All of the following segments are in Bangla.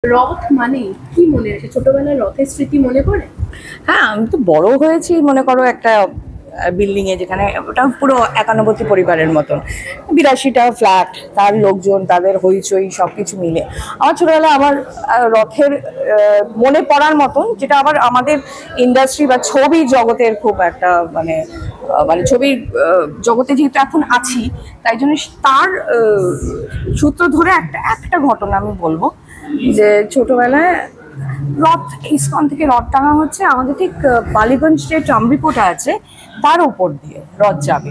রথ মানে কি মনে আসে? ছোটবেলায় রথের স্মৃতি মনে পড়ে? হ্যাঁ, আমি তো বড় হয়েছি মনে করো একটা বিল্ডিং এ, যেখানে ওটা পুরো একান্নবর্তী পরিবারের মতন, 82টা ফ্ল্যাট, তার লোকজন, তাদের হইচই সবকিছু মিলে আমার ছোটবেলায় আমার রথের মনে পড়ার মতন, যেটা আবার আমাদের ইন্ডাস্ট্রি বা ছবি জগতের খুব একটা মানে ছবির জগতে যেহেতু এখন আছি, তাই জন্য তার সূত্র ধরে একটা একটা ঘটনা আমি বলবো। যে ছোটবেলায় রথ, ইস্কন থেকে রথ টাঙা হচ্ছে, আমাদের ঠিক বালিগঞ্জ যে ট্রামরিপোর্টটা আছে তার উপর দিয়ে রথ যাবে।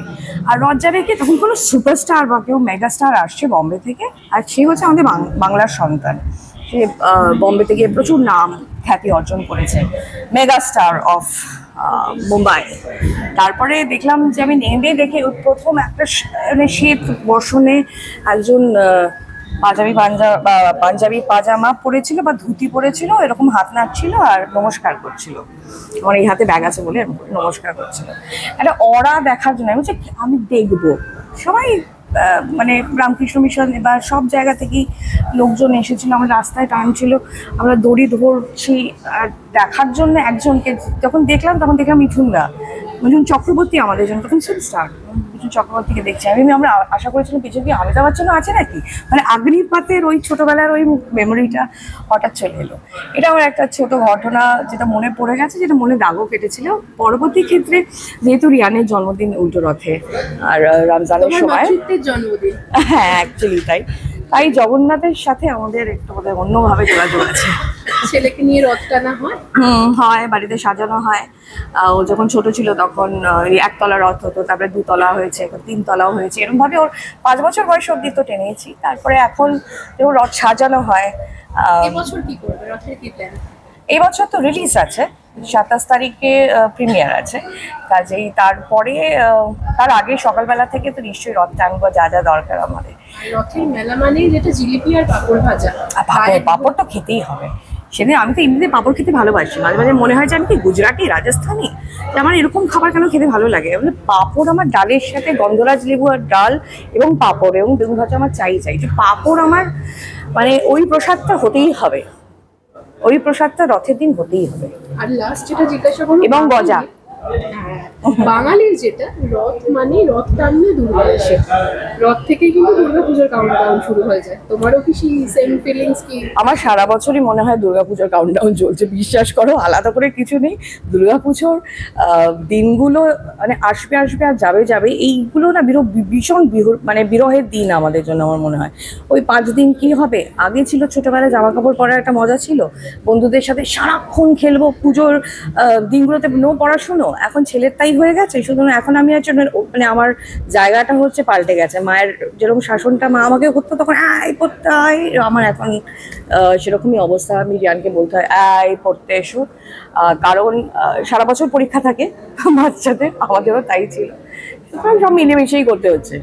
আর রথ যাবে কি, তখন কোনো সুপারস্টার বা কেউ মেগাস্টার আসছে বম্বে থেকে, আর সে হচ্ছে আমাদের বাংলার সন্তান। সে বম্বে থেকে প্রচুর নাম খ্যাতি অর্জন করেছে, মেগাস্টার অফ মুম্বাই। তারপরে দেখলাম যে আমি নেমে দেখে প্রথম একটা মানে শীত বর্ষণে একজন পাঞ্জাবি পাজামা পরেছিল বা ধুতি পরেছিল, এরকম হাত নাড়ছিল আর নমস্কার করছিল। আমার এই হাতে ব্যাগ আছে বলে নমস্কার করছিল। একটা অরা দেখার জন্য আমি দেখবো। সবাই মানে রামকৃষ্ণ মিশন বা সব জায়গা থেকেই লোকজন এসেছিল, আমার রাস্তায় টানছিল, আমরা দড়ি ধরছি। আর দেখার জন্য একজনকে যখন দেখলাম, তখন দেখলাম মিঠুন চক্রবর্তী আমাদের জন্য তখন সুপারস্টার। মিঠুন চক্রবর্তীকে দেখছি আমরা আশা করেছিলাম পিছনে কি অমিতাভ বচ্চনও আছে নাকি, মানে অগ্নিপাতের ওই ছোটবেলার ওই মেমোরিটা হঠাৎ চলে এলো। এটা আমার একটা ছোট ঘটনা, যেটা মনে পড়ে গেছে, যেটা মনে দাগও কেটেছিল। পরবর্তী ক্ষেত্রে যেহেতু রিয়ানের জন্মদিন উল্টো রথে আর রমজানের সময়, জন্মদিন, হ্যাঁ অ্যাকচুয়ালি তাই জগন্নাথের সাথে আমাদের একটু বোধহয় অন্যভাবে যোগাযোগ আছে। ছেলেকে নিয়ে রথ টানা হয়? হয়, বাড়িতে সাজানো হয়। ও যখন ছোট ছিল তখন একতলা রথ হতো, তারপরে 2তলা হয়েছে, এখন 3তলাও হয়েছে। এরকম ভাবে ওর 5 বছর বয়স অব্দি তো টেনেছি। তারপরে এখন যেমন রথ সাজানো হয়। এবছর কি করবে? রথের কি প্ল্যান? এই বছর তো রিলিজ আছে, 27 তারিখে প্রিমিয়ার আছে। কাজেই তারপরে তার আগে সকালবেলা থেকে তো নিশ্চয়ই রথ টানবো, যা যা দরকার আমাদের। রথের মেলা মানে যেটা জিলিপি আর পাঁপড় ভাজা। পাঁপড় তো খেতেই হবে। সেদিন আমি তো এমনিতে পাঁপড় খেতে ভালোবাসি, মাঝে মাঝে মনে হয় যে আমি কি গুজরাটি, রাজস্থানি, আমার এরকম খাবার কেন খেতে ভালো লাগে। পাঁপড় আমার ডালের সাথে, গন্ধরাজ লেবু আর ডাল এবং পাঁপড় এবং বেগুন ভাজা আমার চাই যে পাঁপড় আমার মানে ওই প্রসাদটা হতেই হবে, ওই প্রসাদটা রথের দিন হতেই হবে। আর লাস্ট যেটা জিজ্ঞাসা করবো, এবং গজা। বাঙালির যেটা রথ মানে রথ টানলে দুর্গা আসে, রথ থেকে কিন্তু দুর্গাপুজোর কাউন্টডাউন শুরু হয়ে যায়। তোমারও কি সেই সেম ফিলিংস? কি আমার সারা বছরই মনে হয় দুর্গাপুজোর কাউন্টডাউন চলছে, বিশ্বাস করো, আলাদা করে কিছু নেই। দুর্গাপুজোর দিনগুলো মানে আসবে আসবে আর যাবে যাবে, এইগুলো না ভীষণ মানে বিরহের দিন আমাদের জন্য। আমার মনে হয় ওই 5 দিন কি হবে। আগে ছিল ছোটবেলায় জামা কাপড় পরার একটা মজা ছিল, বন্ধুদের সাথে সারাক্ষণ খেলবো, পুজোর দিনগুলোতে নো পড়াশুনো। এখন ছেলের তাই হয়ে গেছে, সুতরাং এখন আমি আর মানে আমার জায়গাটা হচ্ছে পাল্টে গেছে। মায়ের যেরকম শাসনটা মা আমাকে করতো তখন আয় পড়তে আয়, আমার এখন সেরকমই অবস্থা। আমি রিয়ানকে বলতে হয় আয় পড়তে এসো, কারণ সারা বছর পরীক্ষা থাকে বাচ্চাদের, আমাদেরও তাই ছিল। সুতরাং সব মিলেমিশেই করতে হচ্ছে।